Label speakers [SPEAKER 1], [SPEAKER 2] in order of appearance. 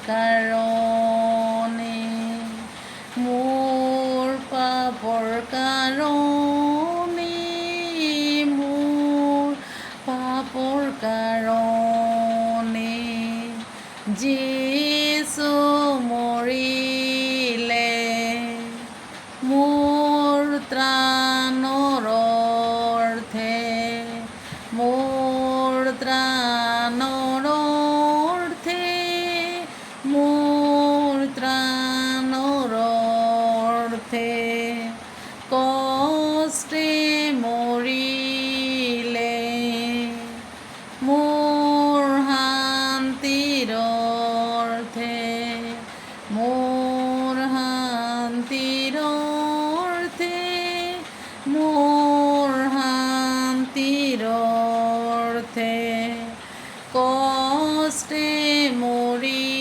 [SPEAKER 1] কাৰণে মোৰ পাপৰ কাৰণে মোৰ পাপৰ কাৰণে যীচু মৰিলে মোৰ ত্ৰাণৰ অৰ্থে মোৰ ত্ৰাণৰ অৰ্থে মোৰ ত্ৰাণৰ অৰ্থে কষ্টে মৰিলে মোৰ শান্তিৰ অৰ্থে মোৰ শান্তিৰ অৰ্থে মোৰ শান্তিৰ অৰ্থে কষ্টে মৰি